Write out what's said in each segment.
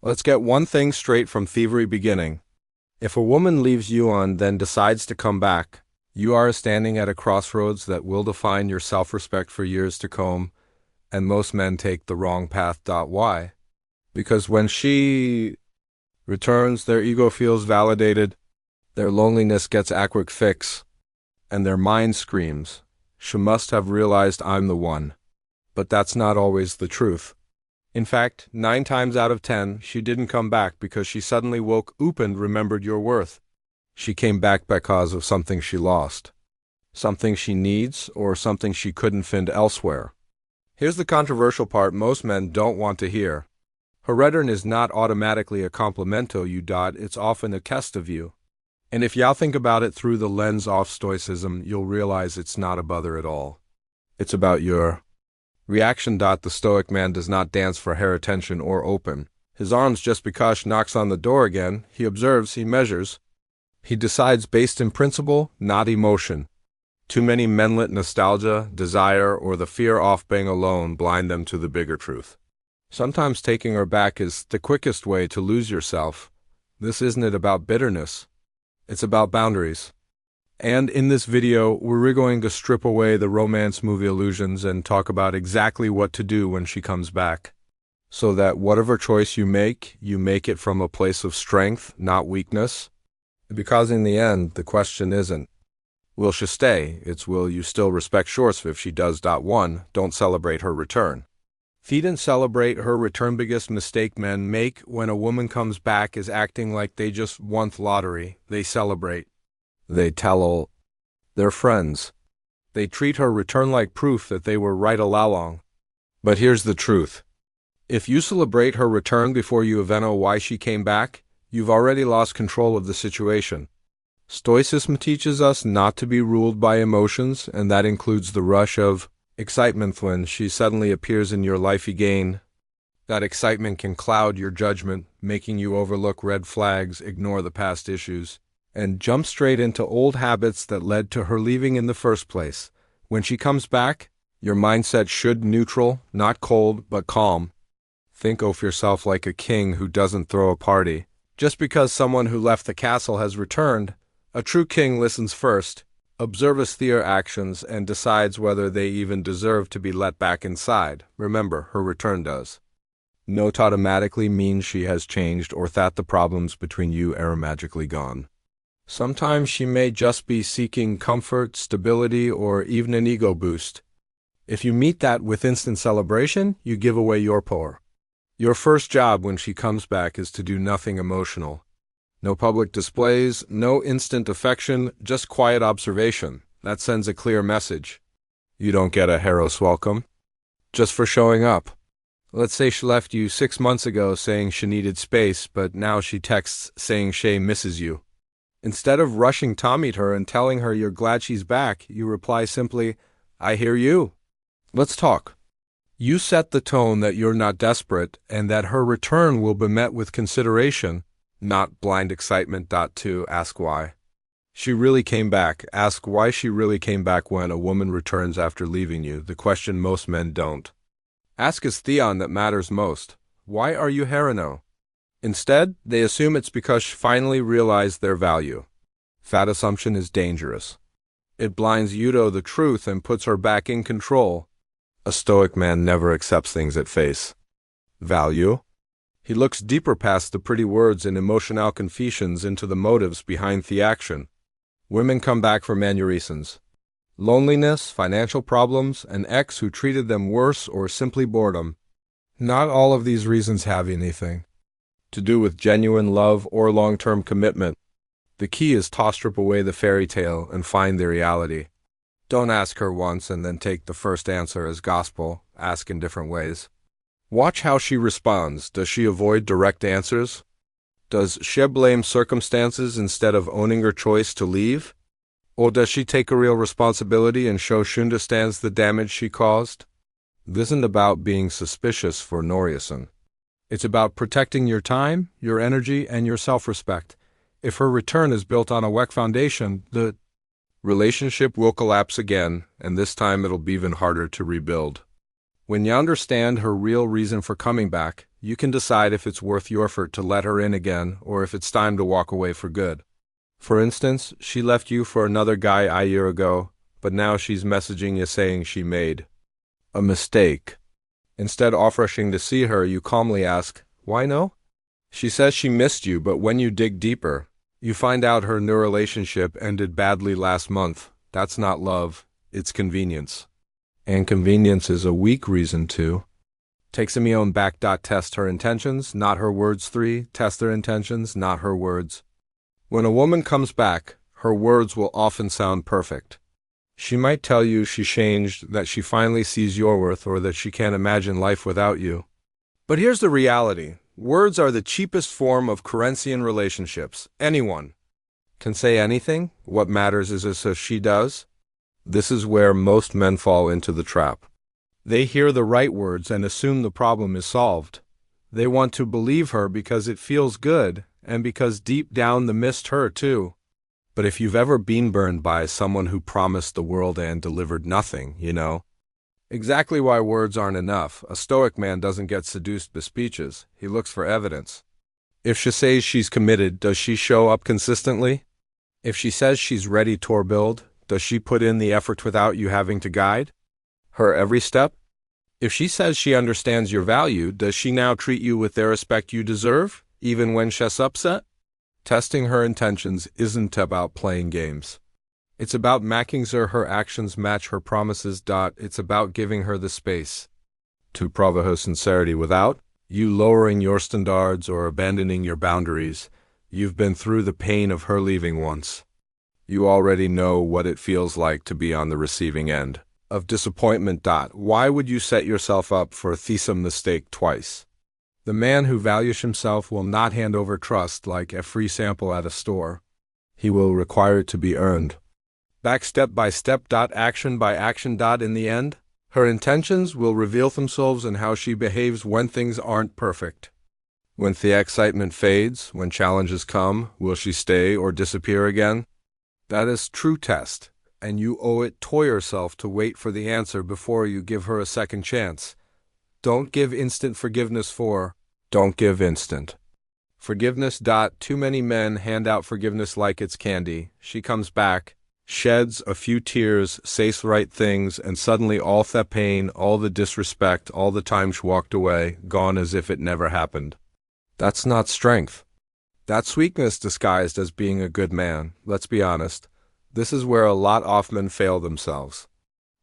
Let's get one thing straight from thievery beginning. If a woman leaves you on, then decides to come back, you are standing at a crossroads that will define your self-respect for years to come, and most men take the wrong path. Why? Because when she returns, their ego feels validated, their loneliness gets a quick fix, and their mind screams, "She must have realized I'm the one." But that's not always the truth. In fact, 9 times out of 10, she didn't come back because she suddenly woke up and remembered your worth. She came back because of something she lost, something she needs, or something she couldn't find elsewhere. Here's the controversial part most men don't want to hear. Her return is not automatically a complimento you. It's often a test of you. And if y'all think about it through the lens of Stoicism, you'll realize it's not a bother at all. It's about your reaction. The Stoic man does not dance for her attention or open his arms just because she knocks on the door again. He observes, he measures. He decides based in principle, not emotion. Too many men let nostalgia, desire, or the fear of being alone blind them to the bigger truth. Sometimes taking her back is the quickest way to lose yourself. This isn't about bitterness. It's about boundaries. And in this video, we're going to strip away the romance movie illusions and talk about exactly what to do when she comes back. So that whatever choice you make it from a place of strength, not weakness. Because in the end, the question isn't, will she stay? It's, will you still respect Shores if she does? 1. Don't celebrate her return. Feed and celebrate her return. Biggest mistake men make when a woman comes back is acting like they just won the lottery. They celebrate. They tell all their friends. They treat her return like proof that they were right all along. But here's the truth. If you celebrate her return before you even know why she came back, you've already lost control of the situation. Stoicism teaches us not to be ruled by emotions, and that includes the rush of excitement when she suddenly appears in your life again. That excitement can cloud your judgment, making you overlook red flags, ignore the past issues, and jump straight into old habits that led to her leaving in the first place. When she comes back, your mindset should neutral, not cold, but calm. Think of yourself like a king who doesn't throw a party. Just because someone who left the castle has returned, a true king listens first, observes their actions, and decides whether they even deserve to be let back inside. Remember, her return does not automatically mean she has changed or that the problems between you are magically gone. Sometimes she may just be seeking comfort, stability, or even an ego boost. If you meet that with instant celebration, you give away your power. Your first job when she comes back is to do nothing emotional. No public displays, no instant affection, just quiet observation. That sends a clear message. You don't get a hero's welcome just for showing up. Let's say she left you 6 months ago saying she needed space, but now she texts saying she misses you. Instead of rushing to meet her and telling her you're glad she's back, you reply simply, "I hear you. Let's talk." You set the tone that you're not desperate and that her return will be met with consideration, not blind excitement. 2. Ask why she really came back. Ask why she really came back when a woman returns after leaving you. The question most men don't ask is Theon that matters most. Why are you here now? Instead, they assume it's because she finally realized their value. That assumption is dangerous. It blinds you to the truth and puts her back in control. A Stoic man never accepts things at face value. He looks deeper past the pretty words and emotional confessions into the motives behind the action. Women come back for many reasons. Loneliness, financial problems, an ex who treated them worse, or simply boredom. Not all of these reasons have anything to do with genuine love or long-term commitment. The key is to strip away the fairy tale and find the reality. Don't ask her once and then take the first answer as gospel. Ask in different ways. Watch how she responds. Does she avoid direct answers? Does she blame circumstances instead of owning her choice to leave? Or does she take a real responsibility and show she understands the damage she caused? This isn't about being suspicious for no reason. It's about protecting your time, your energy, and your self-respect. If her return is built on a weak foundation, the relationship will collapse again, and this time it'll be even harder to rebuild. When you understand her real reason for coming back, You can decide if it's worth your effort to let her in again or if it's time to walk away for good. For instance, she left you for another guy a year ago, but now she's messaging you saying she made a mistake. Instead of rushing to see her, you calmly ask, "Why no?" She says she missed you, but when you dig deeper, you find out her new relationship ended badly last month. That's not love, it's convenience. And convenience is a weak reason to. Take Simeone back. Test her intentions, not her words. 3. Test their intentions, not her words. When a woman comes back, her words will often sound perfect. She might tell you she changed, that she finally sees your worth, or that she can't imagine life without you. But here's the reality. Words are the cheapest form of currency in relationships. Anyone can say anything. What matters is if she does. This is where most men fall into the trap. They hear the right words and assume the problem is solved. They want to believe her because it feels good, and because deep down they missed her too. But if you've ever been burned by someone who promised the world and delivered nothing, you know exactly why words aren't enough. A Stoic man doesn't get seduced by speeches. He looks for evidence. If she says she's committed, does she show up consistently? If she says she's ready to build, does she put in the effort without you having to guide her every step? If she says she understands your value, does she now treat you with the respect you deserve, even when she's upset? Testing her intentions isn't about playing games. It's about making sure her actions match her promises. It's about giving her the space to prove her sincerity without you lowering your standards or abandoning your boundaries. You've been through the pain of her leaving once. You already know what it feels like to be on the receiving end of disappointment. Why would you set yourself up for a theism mistake twice? The man who values himself will not hand over trust like a free sample at a store. He will require it to be earned. Back step by step. Action by action. In the end, her intentions will reveal themselves in how she behaves when things aren't perfect. When the excitement fades, when challenges come, will she stay or disappear again? That is true test, and you owe it to yourself to wait for the answer before you give her a second chance. Don't give instant forgiveness. Don't give instant forgiveness. Too many men hand out forgiveness like it's candy. She comes back, sheds a few tears, says the right things, and suddenly all the pain, all the disrespect, all the time she walked away, gone as if it never happened. That's not strength. That's weakness disguised as being a good man. Let's be honest. This is where a lot of men fail themselves.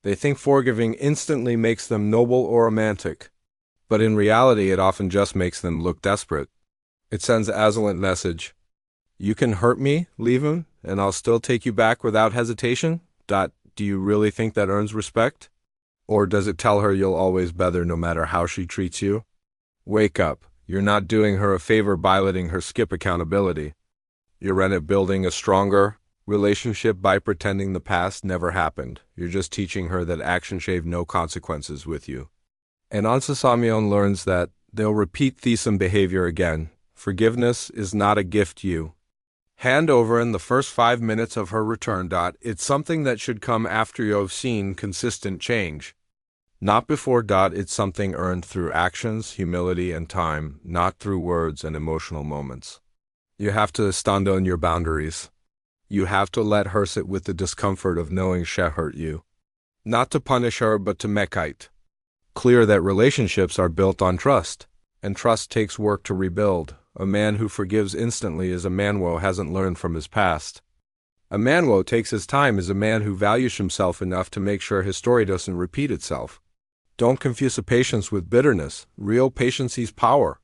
They think forgiving instantly makes them noble or romantic. But in reality, it often just makes them look desperate. It sends an excellent message. You can hurt me, leave him, and I'll still take you back without hesitation? Do you really think that earns respect? Or does it tell her you'll always better no matter how she treats you? Wake up. You're not doing her a favor by letting her skip accountability. You're building a stronger relationship by pretending the past never happened. You're just teaching her that action shave no consequences with you. And once Simeone learns that, they'll repeat theism behavior again. Forgiveness is not a gift you hand over in the first 5 minutes of her return. It's something that should come after you've seen consistent change. Not before. It's something earned through actions, humility, and time, not through words and emotional moments. You have to stand on your boundaries. You have to let her sit with the discomfort of knowing she hurt you. Not to punish her, but to make it clear that relationships are built on trust, and trust takes work to rebuild. A man who forgives instantly is a man who hasn't learned from his past. A man who takes his time is a man who values himself enough to make sure his story doesn't repeat itself. Don't confuse a patience with bitterness. Real patience is power.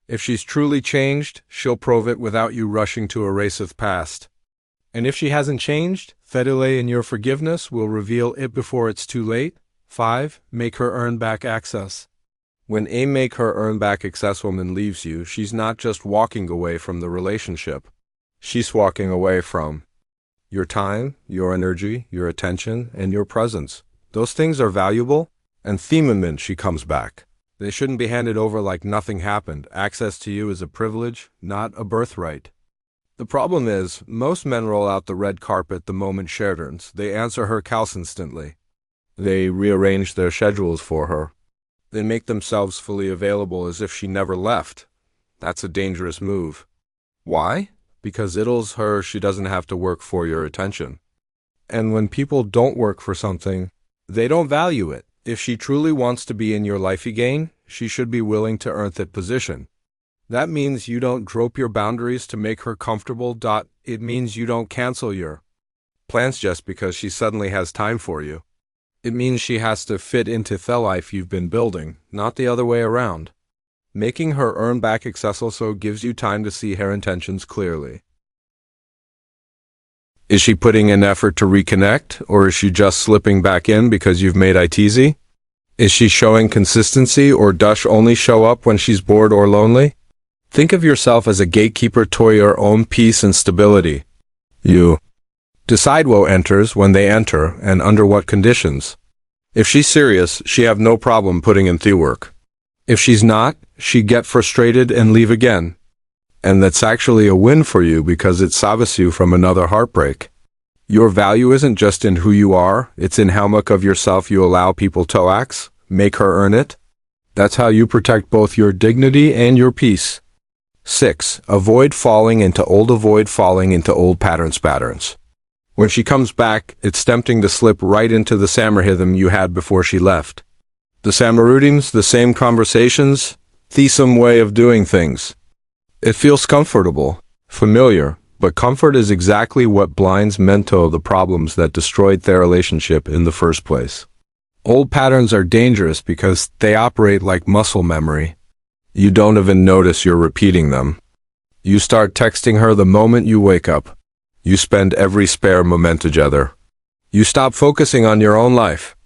If she's truly changed, she'll prove it without you rushing to erase the past. And if she hasn't changed, the delay in your forgiveness will reveal it before it's too late. 5. Make her earn back access. When a make her earn back access woman leaves you, she's not just walking away from the relationship. She's walking away from your time, your energy, your attention, and your presence. Those things are valuable, and the moment she comes back, they shouldn't be handed over like nothing happened. Access to you is a privilege, not a birthright. The problem is, most men roll out the red carpet the moment she turns. They answer her calls instantly. They rearrange their schedules for her. They make themselves fully available as if she never left. That's a dangerous move. Why? Because it tells her she doesn't have to work for your attention. And when people don't work for something, they don't value it. If she truly wants to be in your life again, she should be willing to earn that position. That means you don't grope your boundaries to make her comfortable. It means you don't cancel your plans just because she suddenly has time for you. It means she has to fit into the life you've been building, not the other way around. Making her earn back access also gives you time to see her intentions clearly. Is she putting in effort to reconnect, or is she just slipping back in because you've made it easy? Is she showing consistency, or does she only show up when she's bored or lonely? Think of yourself as a gatekeeper to your own peace and stability. You decide who enters, when they enter, and under what conditions. If she's serious, she have no problem putting in the work. If she's not, she get frustrated and leave again. And that's actually a win for you because it saves you from another heartbreak. Your value isn't just in who you are, it's in how much of yourself you allow people to make her earn it. That's how you protect both your dignity and your peace. 6. Avoid falling into old patterns. When she comes back, it's tempting to slip right into the same rhythm you had before she left. The same routines, the same conversations, the same way of doing things. It feels comfortable, familiar, but comfort is exactly what blinds men to the problems that destroyed their relationship in the first place. Old patterns are dangerous because they operate like muscle memory. You don't even notice you're repeating them. You start texting her the moment you wake up. You spend every spare moment together. You stop focusing on your own life.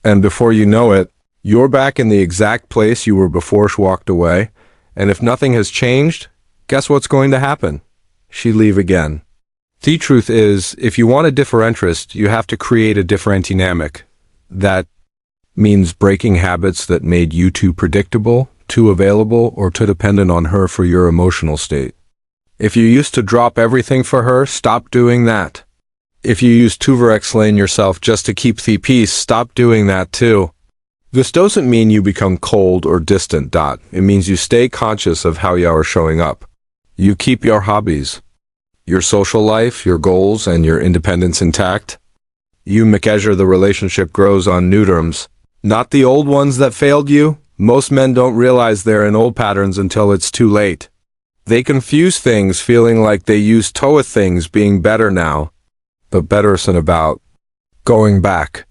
And before you know it, you're back in the exact place you were before she walked away. And if nothing has changed, guess what's going to happen? She'd leave again. The truth is, if you want a different interest, you have to create a different dynamic. That means breaking habits that made you too predictable, too available, or too dependent on her for your emotional state. If you used to drop everything for her, stop doing that. If you used to overexplain yourself just to keep the peace, stop doing that too. This doesn't mean you become cold or distant. It means you stay conscious of how you are showing up. You keep your hobbies, your social life, your goals, and your independence intact. You measure the relationship grows on new terms, not the old ones that failed you. Most men don't realize they're in old patterns until it's too late. They confuse things, feeling like they used to things being better now. But better isn't about going back.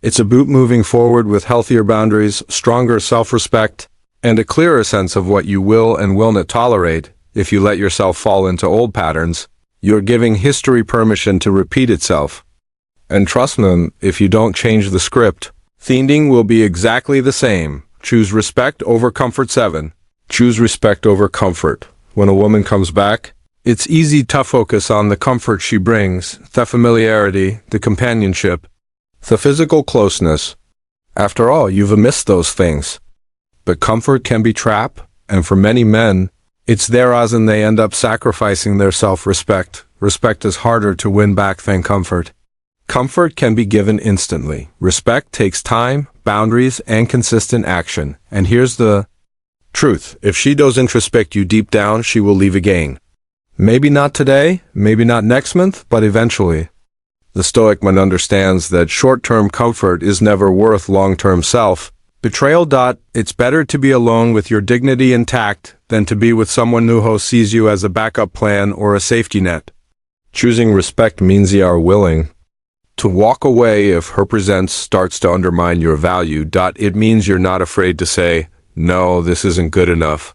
It's about moving forward with healthier boundaries, stronger self-respect, and a clearer sense of what you will and will not tolerate. If you let yourself fall into old patterns, you're giving history permission to repeat itself. And trust me, if you don't change the script, the ending will be exactly the same. Choose respect over comfort. 7. Choose respect over comfort. When a woman comes back, it's easy to focus on the comfort she brings, the familiarity, the companionship, the physical closeness. After all, you've missed those things. But comfort can be trap, and for many men, it's there as in they end up sacrificing their self-respect. Respect is harder to win back than comfort. Comfort can be given instantly. Respect takes time, boundaries, and consistent action. And here's the truth. If she doesn't respect you deep down, she will leave again. Maybe not today, maybe not next month, but eventually. The Stoic man understands that short-term comfort is never worth long-term self-betrayal. It's better to be alone with your dignity intact than to be with someone who sees you as a backup plan or a safety net. Choosing respect means you are willing to walk away if her presence starts to undermine your value. It means you're not afraid to say, no, this isn't good enough,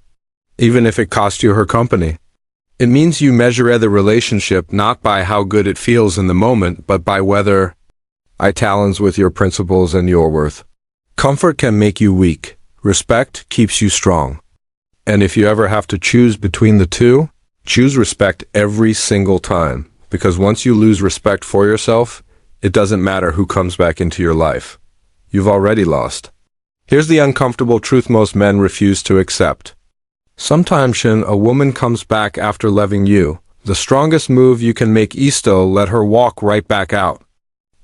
even if it costs you her company. It means you measure the relationship not by how good it feels in the moment, but by whether it aligns with your principles and your worth. Comfort can make you weak. Respect keeps you strong. And if you ever have to choose between the two, choose respect every single time. Because once you lose respect for yourself, it doesn't matter who comes back into your life. You've already lost. Here's the uncomfortable truth most men refuse to accept. Sometimes when a woman comes back after leaving you, the strongest move you can make is to let her walk right back out.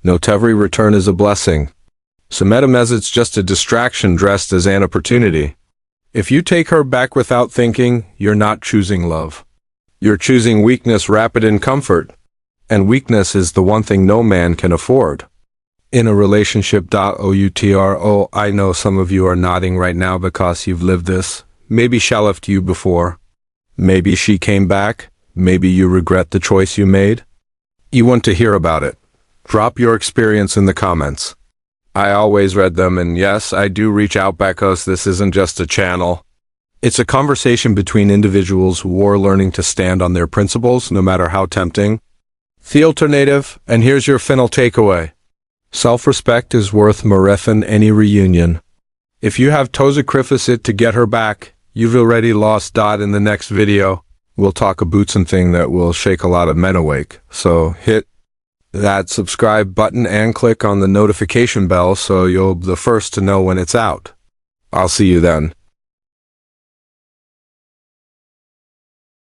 Not every return is a blessing. So it's just a distraction dressed as an opportunity. If you take her back without thinking, you're not choosing love. You're choosing weakness wrapped in comfort. And weakness is the one thing no man can afford. In a relationship. Outro, I know some of you are nodding right now because you've lived this. Maybe she left you before. Maybe she came back. Maybe you regret the choice you made. You want to hear about it. Drop your experience in the comments. I always read them, and yes, I do reach out because this isn't just a channel. It's a conversation between individuals who are learning to stand on their principles, no matter how tempting. The alternative, and here's your final takeaway. Self-respect is worth more than any reunion. If you have to sacrifice it to get her back, you've already lost. In the next video, we'll talk about something that will shake a lot of men awake. So hit that subscribe button and click on the notification bell so you'll be the first to know when it's out. I'll see you then.